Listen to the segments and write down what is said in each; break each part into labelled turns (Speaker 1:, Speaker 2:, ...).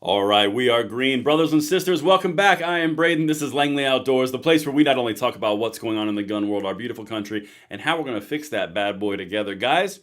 Speaker 1: All right, we are green. Brothers and sisters, welcome back. I am Braden. This is Langley Outdoors, the place where we not only talk about what's going on in the gun world, our beautiful country, and how we're going to fix that bad boy together. Guys,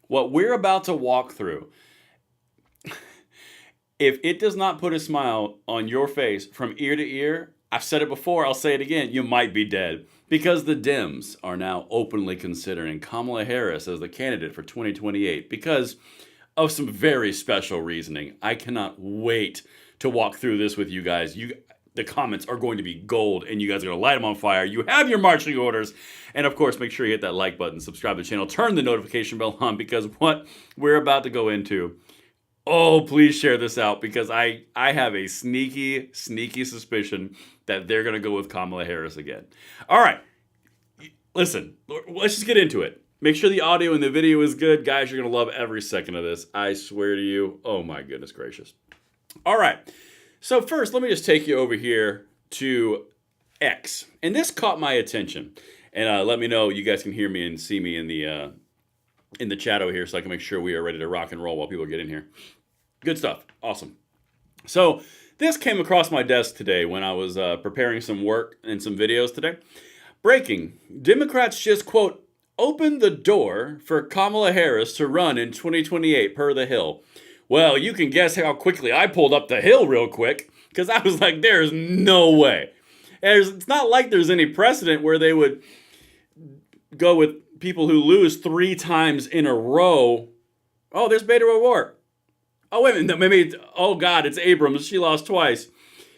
Speaker 1: what we're about to walk through, if it does not put a smile on your face from ear to ear, I've said it before, I'll say it again, you might be dead. Because the Dems are now openly considering Kamala Harris as the candidate for 2028 because of some very special reasoning. I cannot wait to walk through this with you guys. The comments are going to be gold, and you guys are going to light them on fire. You have your marching orders. And of course, make sure you hit that like button, subscribe to the channel, turn the notification bell on, because what we're about to go into, oh, please share this out, because I have a sneaky suspicion that they're going to go with Kamala Harris again. All right, listen, let's just get into it. Make sure the audio and the video is good. Guys, you're going to love every second of this. I swear to you. Oh my goodness gracious. All right. So first, let me just take you over here to X. And this caught my attention. And let me know you guys can hear me and see me in the chat over here so I can make sure we are ready to rock and roll while people get in here. Good stuff. Awesome. So this came across my desk today when I was preparing some work and some videos today. Breaking. Democrats just, quote, opened the door for Kamala Harris to run in 2028 per The Hill. Well, you can guess how quickly I pulled up the Hill real quick, because I was like, there's no way. It's not like there's any precedent where they would go with people who lose 3 times in a row. Oh, there's Beto O'Rourke. Oh, wait a minute, maybe, oh God, it's Abrams. She lost twice.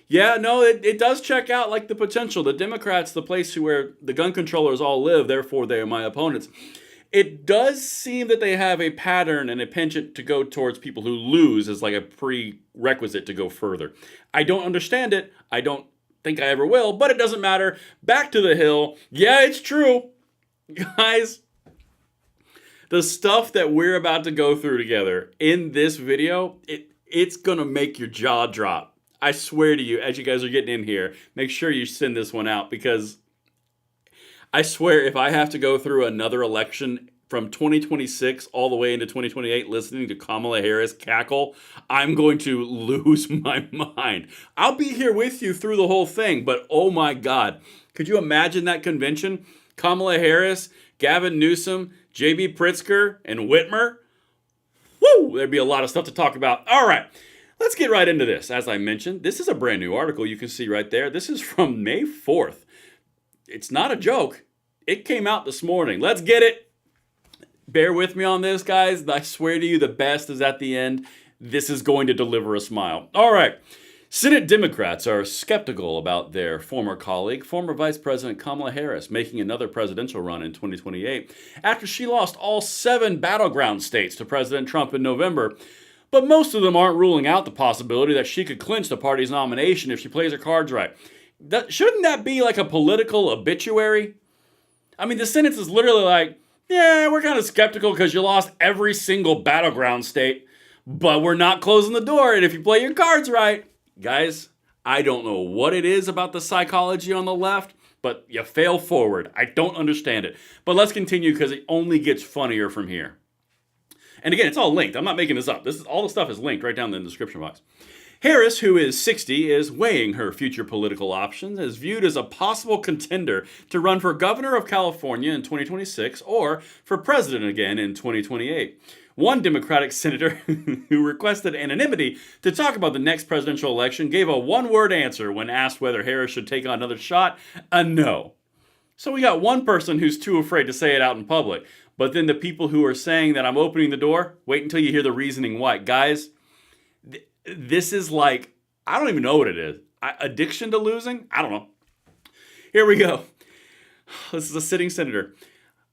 Speaker 1: Yeah, no, it does check out like the potential. The Democrats, the place where the gun controllers all live, therefore they are my opponents. It does seem that they have a pattern and a penchant to go towards people who lose as like a prerequisite to go further. I don't understand it. I don't think I ever will, but it doesn't matter. Back to the Hill. Yeah, it's true. Guys, the stuff that we're about to go through together in this video, it's going to make your jaw drop. I swear to you, as you guys are getting in here, make sure you send this one out, because I swear if I have to go through another election from 2026 all the way into 2028 listening to Kamala Harris cackle, I'm going to lose my mind. I'll be here with you through the whole thing, but oh my God. Could you imagine that convention? Kamala Harris, Gavin Newsom, J.B. Pritzker, and Whitmer? Woo! There'd be a lot of stuff to talk about. All right. Let's get right into this. As I mentioned, this is a brand new article you can see right there. This is from May 4th. It's not a joke. It came out this morning. Let's get it. Bear with me on this, guys. I swear to you, the best is at the end. This is going to deliver a smile. All right. Senate Democrats are skeptical about their former colleague, former Vice President Kamala Harris, making another presidential run in 2028 after she lost all 7 battleground states to President Trump in November. But most of them aren't ruling out the possibility that she could clinch the party's nomination if she plays her cards right. Shouldn't that be like a political obituary? I mean, the sentence is literally like, yeah, we're kind of skeptical because you lost every single battleground state, but we're not closing the door, and if you play your cards right. Guys, I don't know what it is about the psychology on the left, but you fail forward. I don't understand it. But let's continue, because it only gets funnier from here. And again, it's all linked. I'm not making this up. All the stuff is linked right down in the description box. Harris, who is 60, is weighing her future political options, is viewed as a possible contender to run for governor of California in 2026 or for president again in 2028. One Democratic senator who requested anonymity to talk about the next presidential election gave a one-word answer when asked whether Harris should take on another shot: a no. So we got one person who's too afraid to say it out in public. But then the people who are saying that I'm opening the door, wait until you hear the reasoning why. Guys, this is like, I don't even know what it is. Addiction to losing? I don't know. Here we go. This is a sitting senator.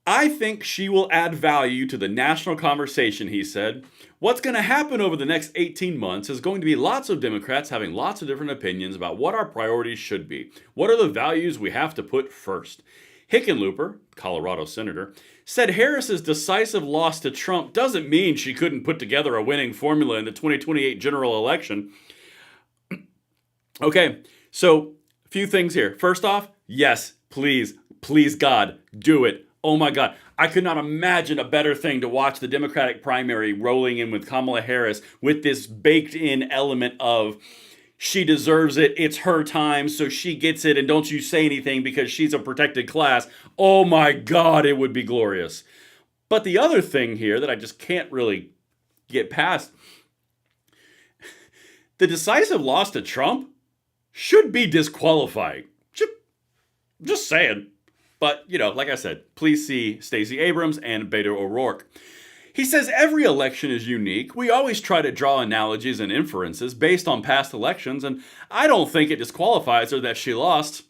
Speaker 1: I think she will add value to the national conversation, he said. What's going to happen over the next 18 months is going to be lots of Democrats having lots of different opinions about what our priorities should be. What are the values we have to put first? Hickenlooper, Colorado senator, said Harris's decisive loss to Trump doesn't mean she couldn't put together a winning formula in the 2028 general election. Okay, so a few things here. First off, yes, please God, do it. Oh my God. I could not imagine a better thing to watch the Democratic primary rolling in with Kamala Harris with this baked in element of she deserves it, it's her time, so she gets it, and don't you say anything because she's a protected class. Oh my God, it would be glorious. But the other thing here that I just can't really get past, the decisive loss to Trump should be disqualifying. Just saying. But, like I said, please see Stacey Abrams and Beto O'Rourke. He says every election is unique. We always try to draw analogies and inferences based on past elections, and I don't think it disqualifies her that she lost.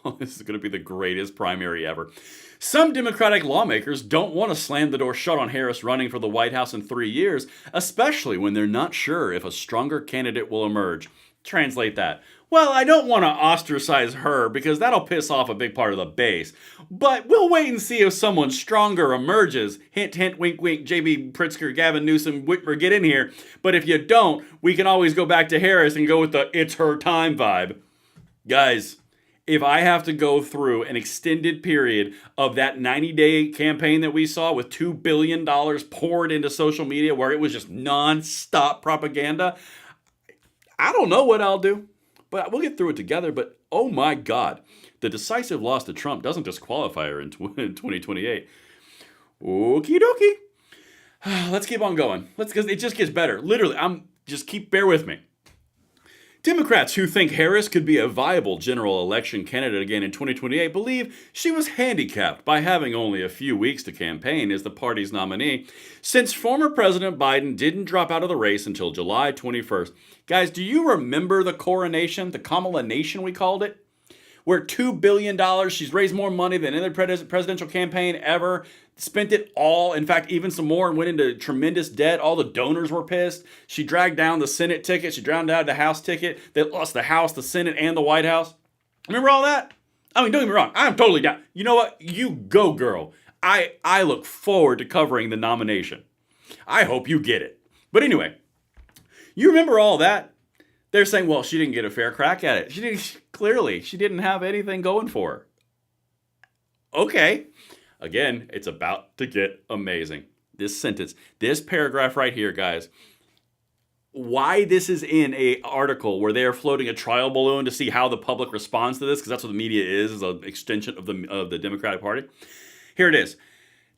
Speaker 1: Oh, this is going to be the greatest primary ever. Some Democratic lawmakers don't want to slam the door shut on Harris running for the White House in 3 years, especially when they're not sure if a stronger candidate will emerge. Translate that. Well, I don't want to ostracize her because that'll piss off a big part of the base. But we'll wait and see if someone stronger emerges. Hint, hint, wink, wink, J.B. Pritzker, Gavin Newsom, Whitmer, get in here. But if you don't, we can always go back to Harris and go with the it's her time vibe. Guys, if I have to go through an extended period of that 90-day campaign that we saw with $2 billion poured into social media where it was just non-stop propaganda, I don't know what I'll do. But we'll get through it together. But oh my God, the decisive loss to Trump doesn't disqualify her in 2028. Okie dokie. Let's keep on going. Because it just gets better. Literally, bear with me. Democrats who think Harris could be a viable general election candidate again in 2028 believe she was handicapped by having only a few weeks to campaign as the party's nominee, since former President Biden didn't drop out of the race until July 21st. Guys, do you remember the coronation, the Kamala Nation we called it? Where $2 billion, she's raised more money than any presidential campaign ever, spent it all, in fact, even some more, and went into tremendous debt. All the donors were pissed. She dragged down the Senate ticket. She dragged down the House ticket. They lost the House, the Senate, and the White House. Remember all that? I mean, don't get me wrong. I'm totally down. You know what? You go, girl. I look forward to covering the nomination. I hope you get it. But anyway, you remember all that? They're saying, well, she didn't get a fair crack at it. She didn't have anything going for her. Okay. Again, it's about to get amazing. This sentence, this paragraph right here, guys. Why this is in a article where they are floating a trial balloon to see how the public responds to this, because that's what the media is an extension of the Democratic Party. Here it is.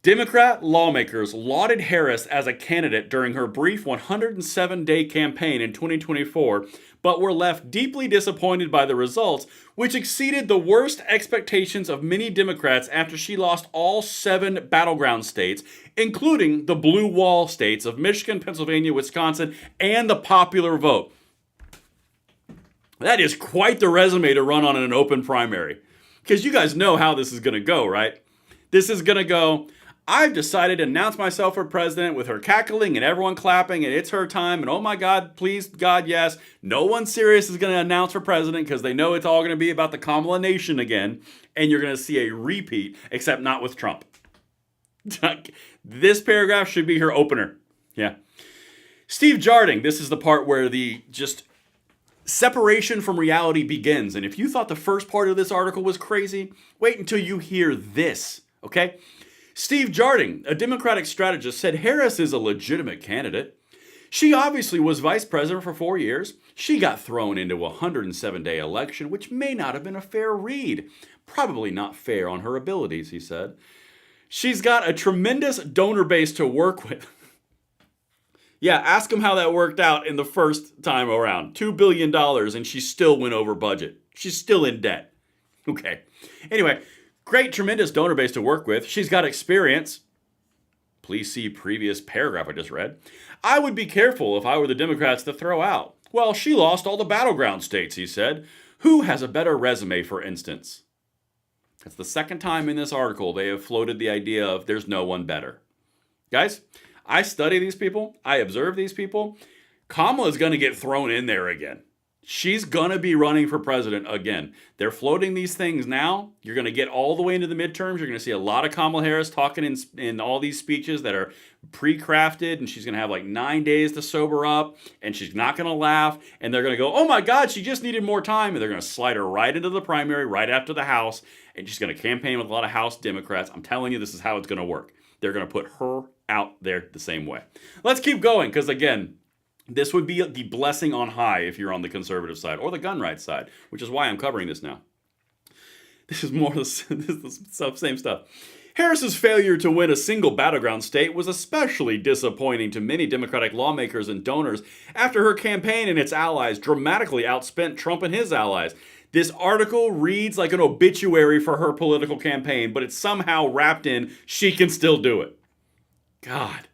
Speaker 1: Democrat lawmakers lauded Harris as a candidate during her brief 107-day campaign in 2024, but were left deeply disappointed by the results, which exceeded the worst expectations of many Democrats after she lost all 7 battleground states, including the blue wall states of Michigan, Pennsylvania, Wisconsin, and the popular vote. That is quite the resume to run on an open primary. Because you guys know how this is going to go, right? This is going to go, I've decided to announce myself for president with her cackling and everyone clapping and it's her time and oh my God, please God, yes. No one serious is going to announce for president because they know it's all going to be about the Kamala Nation again and you're going to see a repeat, except not with Trump. This paragraph should be her opener. Yeah. Steve Jarding, this is the part where the just separation from reality begins. And if you thought the first part of this article was crazy, wait until you hear this, okay? Steve Jarding, a Democratic strategist, said Harris is a legitimate candidate. She obviously was vice president for 4 years. She got thrown into a 107-day election, which may not have been a fair read. Probably not fair on her abilities, he said. She's got a tremendous donor base to work with. Yeah, ask them how that worked out in the first time around. $2 billion and she still went over budget. She's still in debt. Okay. Anyway, great, tremendous donor base to work with. She's got experience. Please see previous paragraph I just read. I would be careful if I were the Democrats to throw out. Well, she lost all the battleground states, he said. Who has a better resume, for instance? That's the second time in this article they have floated the idea of there's no one better. Guys, I study these people. I observe these people. Kamala is going to get thrown in there again. She's going to be running for president again. They're floating these things now. You're going to get all the way into the midterms. You're going to see a lot of Kamala Harris talking in all these speeches that are pre-crafted, and she's going to have like 9 days to sober up, and she's not going to laugh, and they're going to go, oh my God, she just needed more time, and they're going to slide her right into the primary right after the House, and she's going to campaign with a lot of House Democrats. I'm telling you, this is how it's going to work. They're going to put her out there the same way. Let's keep going, because again, this would be the blessing on high if you're on the conservative side or the gun rights side, which is why I'm covering this now. This is more the same stuff. Harris's failure to win a single battleground state was especially disappointing to many Democratic lawmakers and donors after her campaign and its allies dramatically outspent Trump and his allies. This article reads like an obituary for her political campaign, but it's somehow wrapped in, she can still do it. God.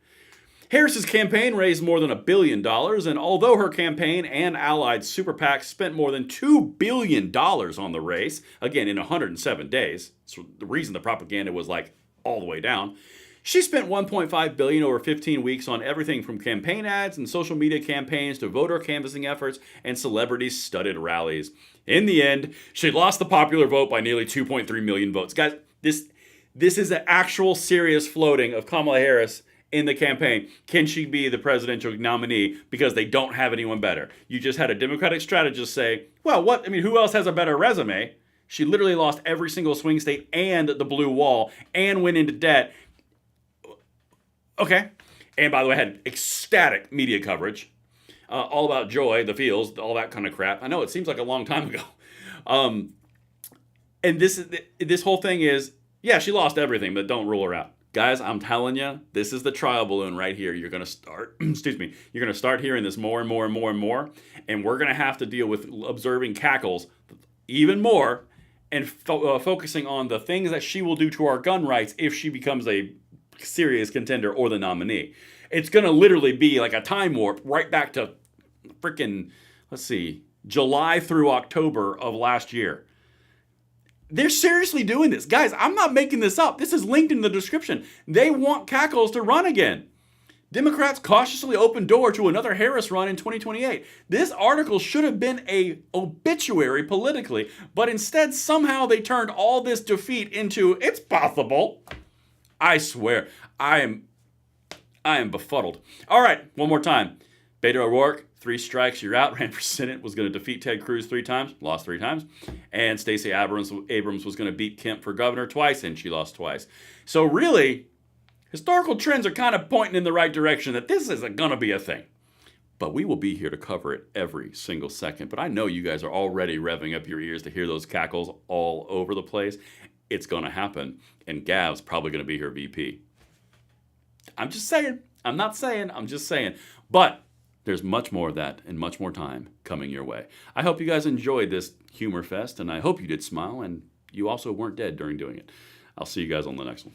Speaker 1: Harris's campaign raised more than $1 billion, and although her campaign and allied super PACs spent more than $2 billion on the race, again in 107 days, so the reason the propaganda was like all the way down, she spent $1.5 billion over 15 weeks on everything from campaign ads and social media campaigns to voter canvassing efforts and celebrity-studded rallies. In the end, she lost the popular vote by nearly 2.3 million votes. Guys, this is an actual serious floating of Kamala Harris in the campaign. Can she be the presidential nominee because they don't have anyone better? You just had a Democratic strategist say, well, who else has a better resume? She literally lost every single swing state and the blue wall and went into debt. Okay. And by the way, had ecstatic media coverage. All about joy, the feels, all that kind of crap. I know it seems like a long time ago. And this whole thing is, yeah, she lost everything, but don't rule her out. Guys, I'm telling you, this is the trial balloon right here. You're going to start, you're going to start hearing this more and more and more and more. And we're going to have to deal with observing cackles even more and focusing on the things that she will do to our gun rights if she becomes a serious contender or the nominee. It's going to literally be like a time warp right back to freaking, July through October of last year. They're seriously doing this. Guys, I'm not making this up. This is linked in the description. They want Cackles to run again. Democrats cautiously open door to another Harris run in 2028. This article should have been an obituary politically, but instead somehow they turned all this defeat into, it's possible. I swear, I am befuddled. All right, one more time. Beto O'Rourke, 3 strikes, you're out. Ran for Senate, was going to defeat Ted Cruz 3 times, lost 3 times. And Stacey Abrams was going to beat Kemp for governor twice, and she lost twice. So really, historical trends are kind of pointing in the right direction that this isn't going to be a thing. But we will be here to cover it every single second. But I know you guys are already revving up your ears to hear those cackles all over the place. It's going to happen. And Gav's probably going to be her VP. I'm just saying. I'm not saying. I'm just saying. But there's much more of that and much more time coming your way. I hope you guys enjoyed this humor fest, and I hope you did smile, and you also weren't dead during doing it. I'll see you guys on the next one.